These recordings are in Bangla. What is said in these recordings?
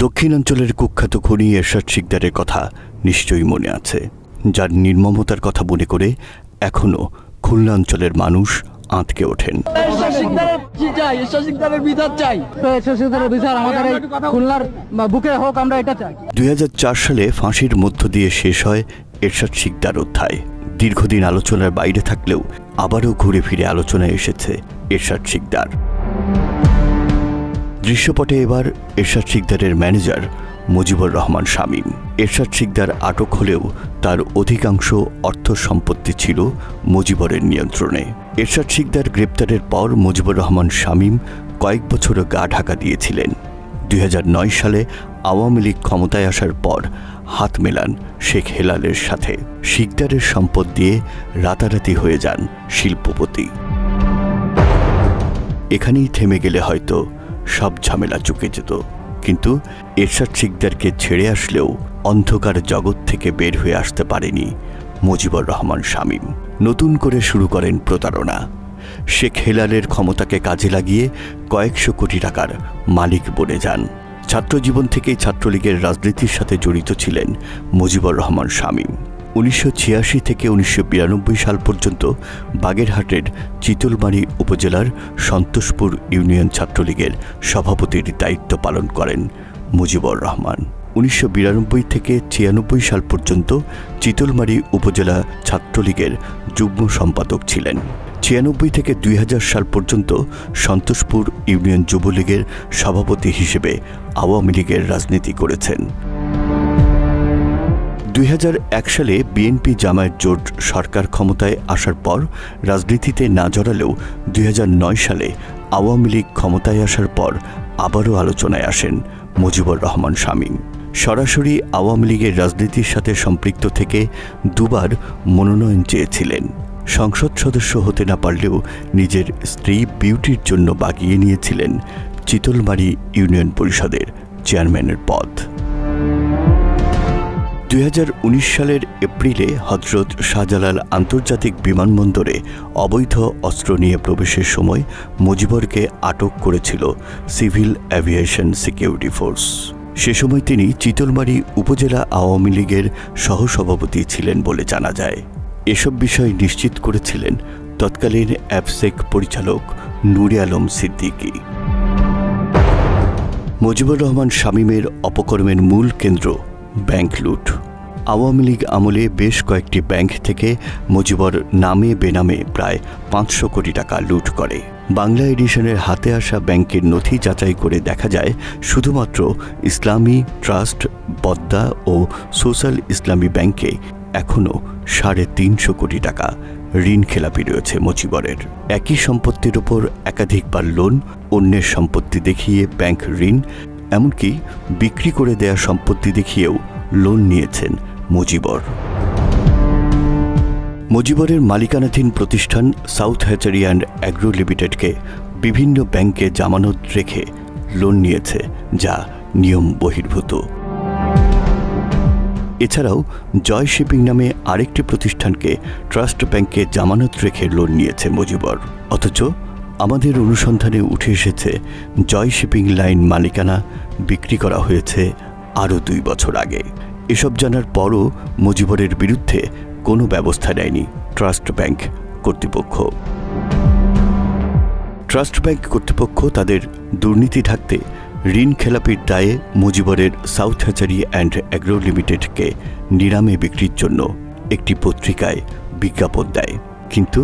দক্ষিণাঞ্চলের কুখ্যাত খুনি এরশাদ শিকদারের কথা নিশ্চয়ই মনে আছে, যার নির্মমতার কথা মনে করে এখনো খুলনা অঞ্চলের মানুষ আঁতকে ওঠেন। 2004 সালে ফাঁসির মধ্য দিয়ে শেষ হয় এরশাদ শিকদার অধ্যায়। দীর্ঘদিন আলোচনার বাইরে থাকলেও আবারও ঘুরে ফিরে আলোচনায় এসেছে এরশাদ শিকদার। দৃশ্যপটে এবার এরশাদ শিকদারের ম্যানেজার মুজিবুর রহমান শামীম। এরশাদ শিকদার আটক হলেও তার অধিকাংশ অর্থ সম্পত্তি ছিল মুজিবরের নিয়ন্ত্রণে। এরশাদ শিকদার গ্রেপ্তারের পর মুজিবুর রহমান শামীম কয়েক বছর গা ঢাকা দিয়েছিলেন। 2009 সালে আওয়ামী লীগ ক্ষমতায় আসার পর হাত মেলান শেখ হেলালের সাথে। শিকদারের সম্পদ দিয়ে রাতারাতি হয়ে যান শিল্পপতি। এখানেই থেমে গেলে হয়তো সব ঝামেলা চুকে যেত, কিন্তু এরশাদ শিকদারকে ছেড়ে আসলেও অন্ধকার জগৎ থেকে বের হয়ে আসতে পারেনি মুজিবুর রহমান শামীম। নতুন করে শুরু করেন প্রতারণা। শেখ হেলালের ক্ষমতাকে কাজে লাগিয়ে কয়েকশো কোটি টাকার মালিক বনে যান। ছাত্রজীবন থেকেই ছাত্রলীগের রাজনীতির সাথে জড়িত ছিলেন মুজিবুর রহমান শামীম। 1986 থেকে 1992 সাল পর্যন্ত বাগেরহাটের চিতলমারী উপজেলার সন্তোষপুর ইউনিয়ন ছাত্রলীগের সভাপতির দায়িত্ব পালন করেন মুজিবুর রহমান। 1992 থেকে 96 সাল পর্যন্ত চিতলমারী উপজেলা ছাত্রলীগের যুগ্ম সম্পাদক ছিলেন। 96 থেকে 2000 সাল পর্যন্ত সন্তোষপুর ইউনিয়ন যুবলীগের সভাপতি হিসেবে আওয়ামী লীগের রাজনীতি করেছেন। 2001 সালে বিএনপি জামায়াত জোট সরকার ক্ষমতায় আসার পর রাজনীতিতে না জড়ালেও 2009 সালে আওয়ামী লীগ ক্ষমতায় আসার পর আবারও আলোচনায় আসেন মুজিবুর রহমান শামীম। সরাসরি আওয়ামী লীগের রাজনীতির সাথে সম্পৃক্ত থেকে দুবার মনোনয়ন চেয়েছিলেন। সংসদ সদস্য হতে না পারলেও নিজের স্ত্রী বিউটির জন্য বাগিয়ে নিয়েছিলেন চিতলমারী ইউনিয়ন পরিষদের চেয়ারম্যানের পদ। 2019 সালের এপ্রিলে হযরত শাহজালাল আন্তর্জাতিক বিমানবন্দরে অবৈধ অস্ত্র নিয়ে প্রবেশের সময় মুজিবরকে আটক করেছিল সিভিল অ্যাভিয়েশন সিকিউরিটি ফোর্স। সে সময় তিনি চিতলমারী উপজেলা আওয়ামী লীগের সহসভাপতি ছিলেন বলে জানা যায়। এসব বিষয় নিশ্চিত করেছিলেন তৎকালীন অ্যাবসেক পরিচালক নূরে আলম সিদ্দিকী। মুজিবুর রহমান শামীমের অপকর্মের মূল কেন্দ্র ব্যাংক লুট। আওয়ামী লীগ আমলে বেশ কয়েকটি ব্যাংক থেকে মুজিবর নামে বেনামে প্রায় 500 কোটি টাকা লুট করে। বাংলা এডিশনের হাতে আসা ব্যাংকের নথি যাচাই করে দেখা যায় শুধুমাত্র ইসলামী ট্রাস্ট, বদ্দা ও সোশ্যাল ইসলামী ব্যাংকে এখনও 350 কোটি টাকা ঋণ খেলাপি রয়েছে মুজিবরের। একই সম্পত্তির ওপর একাধিকবার লোন, অন্যের সম্পত্তি দেখিয়ে ব্যাংক ঋণ, এমনকি বিক্রি করে দেয়া সম্পত্তি দেখিয়েও লোন নিয়েছেন মুজিবর। মুজিবরের মালিকানাধীন প্রতিষ্ঠান সাউথ হ্যাচারি অ্যান্ড অ্যাগ্রো লিমিটেডকে বিভিন্ন ব্যাংকে জামানত রেখে লোন নিয়েছে, যা নিয়ম বহির্ভূত। এছাড়াও জয় শিপিং নামে আরেকটি প্রতিষ্ঠানকে ট্রাস্ট ব্যাংকে জামানত রেখে লোন নিয়েছে মুজিবর। অথচ আমাদের অনুসন্ধানে উঠে এসেছে জয় শিপিং লাইন মালিকানা বিক্রি করা হয়েছে আরও 2 বছর আগে। এসব জানার পরও মুজিবরের বিরুদ্ধে কোনো ব্যবস্থা নেয়নি ট্রাস্ট ব্যাংক কর্তৃপক্ষ। ট্রাস্ট ব্যাংক কর্তৃপক্ষ তাদের দুর্নীতি ঢাকতে ঋণ খেলাপির দায়ে মুজিবরের সাউথ হ্যাচারি অ্যান্ড অ্যাগ্রো লিমিটেডকে নিলামে বিক্রির জন্য একটি পত্রিকায় বিজ্ঞাপন দেয়, কিন্তু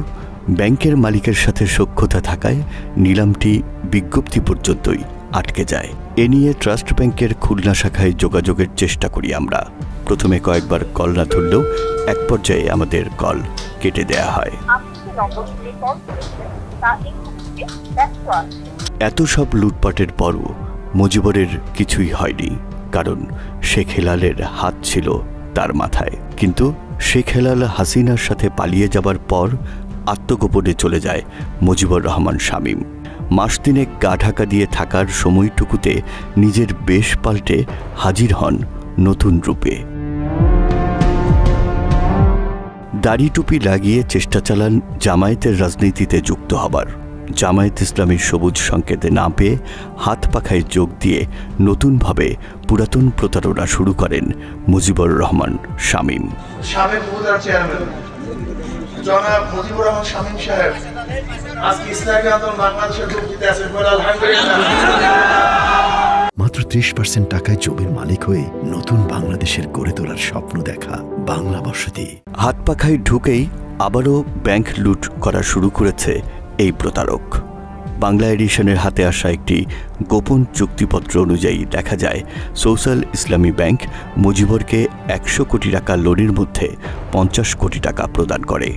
ব্যাংকের মালিকের সাথে সখ্যতা থাকায় নিলামটি বিজ্ঞপ্তি পর্যন্তই আটকে যায়। এ নিয়ে ট্রাস্ট ব্যাংকের খুলনা শাখায় যোগাযোগের চেষ্টা করি আমরা। প্রথমে কয়েকবার কল না ধরলেও এক পর্যায়ে আমাদের কল কেটে দেয়া হয়। এত সব লুটপাটের পরও মুজিবরের কিছুই হয়নি, কারণ শেখ হেলালের হাত ছিল তার মাথায়। কিন্তু শেখ হেলাল হাসিনার সাথে পালিয়ে যাবার পর আত্মগোপনে চলে যায় মুজিবুর রহমান শামীম। মাস দিনেক গা ঢাকা দিয়ে থাকার সময়টুকুতে নিজের বেশ পাল্টে হাজির হন নতুন রূপে। দাড়ি টুপি লাগিয়ে চেষ্টা চালান জামায়াতের রাজনীতিতে যুক্ত হবার। জামায়াত ইসলামীর সবুজ সংকেতে না পেয়ে হাত পাখায় যোগ দিয়ে নতুনভাবে পুরাতন প্রতারণা শুরু করেন মুজিবুর রহমান শামীম। জনাব মুজিবুর রহমান শামীম সাহেব আজকে ইসলামী আন্দোলন বাংলাদেশের যোগ দিতে আছেন, আলহামদুলিল্লাহ। মাত্র 30% টাকায় জমির মালিক হয়ে নতুন বাংলাদেশের গড়ে তোলার স্বপ্ন দেখা বাংলা বসতি। হাত পাখায় ঢুকেই আবারও ব্যাংক লুট করা শুরু করেছে এই প্রতারক। বাংলা এডিশনের হাতে আসা একটি গোপন চুক্তিপত্র অনুযায়ী দেখা যায় সোশ্যাল ইসলামী ব্যাংক মুজিবরকে 100 কোটি টাকা লোনের মধ্যে 50 কোটি টাকা প্রদান করে।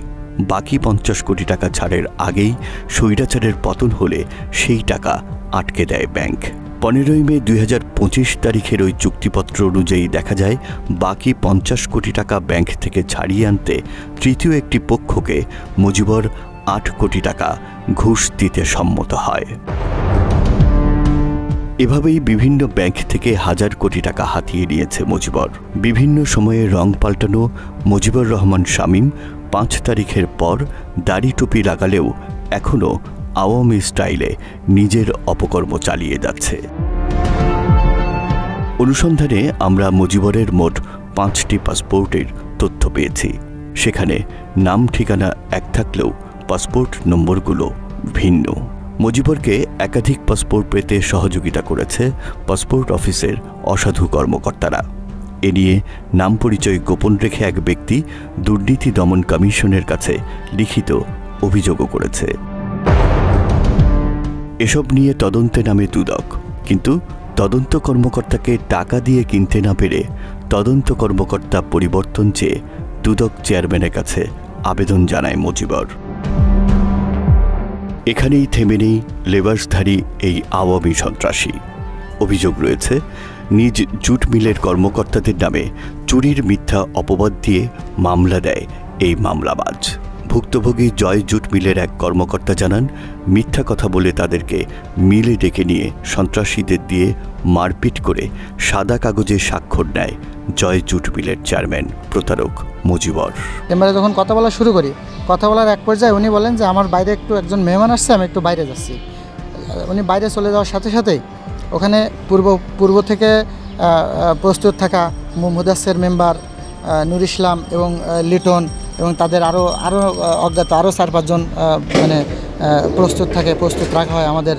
বাকি 50 কোটি টাকা ছাড়ের আগেই স্বৈরাচারের পতন হলে সেই টাকা আটকে দেয় ব্যাংক। 15 মে 2025 তারিখের ওই চুক্তিপত্র অনুযায়ী দেখা যায় বাকি 50 কোটি টাকা ব্যাংক থেকে ছাড়িয়ে আনতে তৃতীয় একটি পক্ষকে মুজিবর 8 কোটি টাকা ঘুষ দিতে সম্মত হয়। এভাবেই বিভিন্ন ব্যাংক থেকে হাজার কোটি টাকা হাতিয়ে নিয়েছে মুজিবর। বিভিন্ন সময়ে রং পাল্টানো মুজিবুর রহমান শামীম 5 তারিখের পর দাড়ি টুপি লাগালেও এখনও আওয়ামী স্টাইলে নিজের অপকর্ম চালিয়ে যাচ্ছে। অনুসন্ধানে আমরা মুজিবরের মোট 5টি পাসপোর্টের তথ্য পেয়েছি। সেখানে নাম ঠিকানা এক থাকলেও পাসপোর্ট নম্বরগুলো ভিন্ন। মুজিবরকে একাধিক পাসপোর্ট পেতে সহযোগিতা করেছে পাসপোর্ট অফিসের অসাধু কর্মকর্তারা। এ নিয়ে নাম পরিচয় গোপন রেখে এক ব্যক্তি দুর্নীতি দমন কমিশনের কাছে লিখিত অভিযোগও করেছে। এসব নিয়ে তদন্তে নামে দুদক, কিন্তু তদন্ত কর্মকর্তাকে টাকা দিয়ে কিনতে না পেরে তদন্ত কর্মকর্তা পরিবর্তন চেয়ে দুদক চেয়ারম্যানের কাছে আবেদন জানায় মুজিবর। এখানেই থেমে নেই লেবাসধারী এই আওয়ামী সন্ত্রাসী। অভিযোগ রয়েছে নিজ জুট মিলের কর্মকর্তাদের নামে চুরির মিথ্যা অপবাদ দিয়ে মামলা দেয় এই মামলাবাজ। ভুক্তভোগী জয় জুট মিলের এক কর্মকর্তা জানান, মিথ্যা কথা বলে তাদেরকে মিলে ডেকে নিয়ে সন্ত্রাসীদের দিয়ে মারপিট করে সাদা কাগজে স্বাক্ষর নেয় জয় জুট মিলের চেয়ারম্যান প্রতারক মুজিবর। এবারে যখন কথা বলা শুরু করি, কথা বলার এক পর্যায়ে উনি বলেন যে আমার বাইরে একজন মেহমান আসছে, আমি একটু বাইরে যাচ্ছি। উনি বাইরে চলে যাওয়ার সাথে সাথেই ওখানে পূর্ব থেকে প্রস্তুত থাকা মুদাসের মেম্বার নুর ইসলাম এবং লিটন এবং তাদের আরও অজ্ঞাত আরও 4-5 জন মানে প্রস্তুত রাখা হয় আমাদের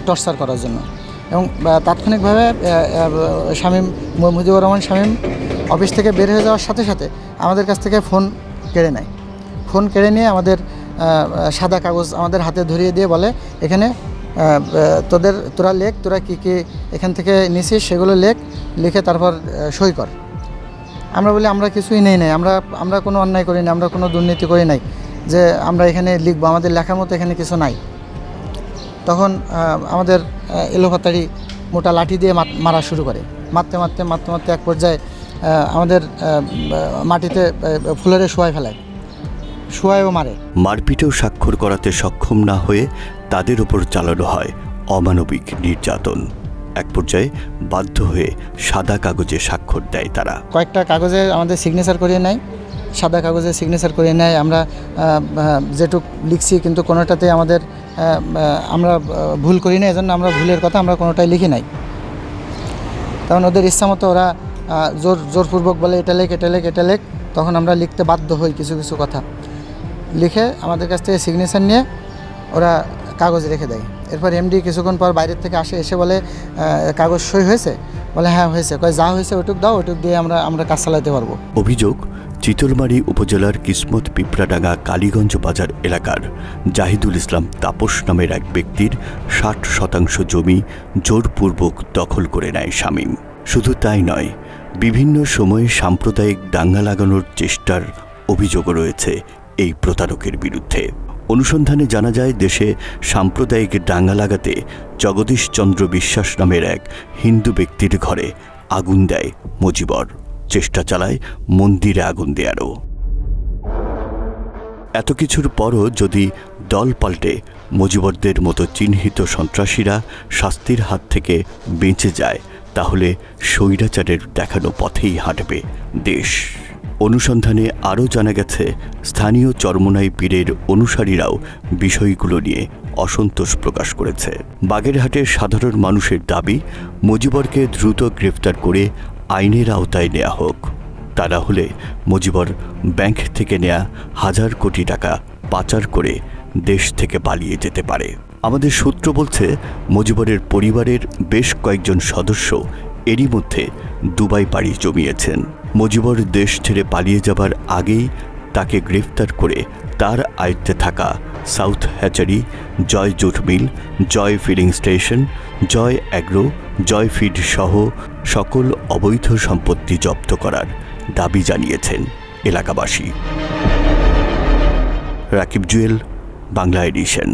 টর্চার করার জন্য। এবং তাৎক্ষণিকভাবে মুজিবুর রহমান শামীম অফিস থেকে বের হয়ে যাওয়ার সাথে সাথে আমাদের কাছ থেকে ফোন কেড়ে নেয়। ফোন কেড়ে নিয়ে আমাদের সাদা কাগজ আমাদের হাতে ধরিয়ে দিয়ে বলে, এখানে তোরা লেখ, তোরা কী কী এখান থেকে নিছিস সেগুলো লিখে তারপর সই কর। আমরা বলি আমরা কিছুই নেই নাই, আমরা কোনো অন্যায় করি না, আমরা কোনো দুর্নীতি করি নাই যে আমরা এখানে লিখবো, আমাদের লেখার মতো এখানে কিছু নাই। তখন আমাদের এলোপাতাড়ি মোটা লাঠি দিয়ে মারা শুরু করে। মারতে মারতে এক পর্যায়ে আমাদের মাটিতে ফুলেরে শোয়ায়ও মারে। মারপিটেও স্বাক্ষর করাতে সক্ষম না হয়ে তাদের উপর চালানো হয় অমানবিক নির্যাতন। এক পর্যায়ে বাধ্য হয়ে সাদা কাগজে স্বাক্ষর দেয় তারা। কয়েকটা কাগজে আমাদের সিগনেচার করিয়ে নেয়, সাদা কাগজে সিগনেচার করিয়ে নেয়। আমরা যেটুক লিখছি কিন্তু কোনোটাতে আমরা ভুল করি না, এজন্য আমরা ভুলের কথা আমরা কোনোটাই লিখি নাই। তখন ওদের ইচ্ছা মতো ওরা জোরপূর্বক বলে এটা লেখ। তখন আমরা লিখতে বাধ্য হই কিছু কথা লিখে আমাদের কাছ থেকে সিগনেচার নিয়ে ওরা কাগজ রেখে দেয়। এরপর এমডি কিছুক্ষণ পর বাইরের থেকে এসে বলে কাগজ সই হয়েছে? বলে হ্যাঁ হয়েছে। কয় যা হয়েছে ওটুক দাও, ওটুক দিয়ে আমরা কাজ চালাতে পারবো। অভিযোগ, চিতলমারী উপজেলার কিসমত পিঁপড়াডাঙ্গা কালীগঞ্জ বাজার এলাকার জাহিদুল ইসলাম তাপস নামের এক ব্যক্তির 60% জমি জোরপূর্বক দখল করে নেয় শামীম। শুধু তাই নয়, বিভিন্ন সময়ে সাম্প্রদায়িক দাঙ্গা লাগানোর চেষ্টার অভিযোগও রয়েছে এই প্রতারকের বিরুদ্ধে। অনুসন্ধানে জানা যায় দেশে সাম্প্রদায়িক দাঙ্গা লাগাতে জগদীশ চন্দ্র বিশ্বাস নামের এক হিন্দু ব্যক্তির ঘরে আগুন দেয় মুজিবর, চেষ্টা চালায় মন্দিরে আগুন দেয়ারও। এত কিছুর পরও যদি দল পাল্টে মুজিবরদের মতো চিহ্নিত সন্ত্রাসীরা শাস্তির হাত থেকে বেঁচে যায়, তাহলে স্বৈরাচারের দেখানো পথেই হাঁটবে দেশ। অনুসন্ধানে আরও জানা গেছে স্থানীয় চরমোনাই পীরের অনুসারীরাও বিষয়গুলো নিয়ে অসন্তোষ প্রকাশ করেছে। বাগেরহাটের সাধারণ মানুষের দাবি মজিবরকে দ্রুত গ্রেফতার করে আইনের আওতায় নেওয়া হোক, তা না হলে মজিবর ব্যাংক থেকে নেয়া হাজার কোটি টাকা পাচার করে দেশ থেকে পালিয়ে যেতে পারে। আমাদের সূত্র বলছে মজিবরের পরিবারের বেশ কয়েকজন সদস্য এরই মধ্যে দুবাই পাড়ি জমিয়েছেন। মজিবর দেশ ছেড়ে পালিয়ে যাবার আগেই তাকে গ্রেফতার করে তার আয়ত্তে থাকা সাউথ হ্যাচারি, জয় জুট মিল, জয় ফিলিং স্টেশন, জয় অ্যাগ্রো, জয় ফিড সহ সকল অবৈধ সম্পত্তি জব্দ করার দাবি জানিয়েছেন এলাকাবাসী। রাকিব জুয়েল, বাংলা এডিশন।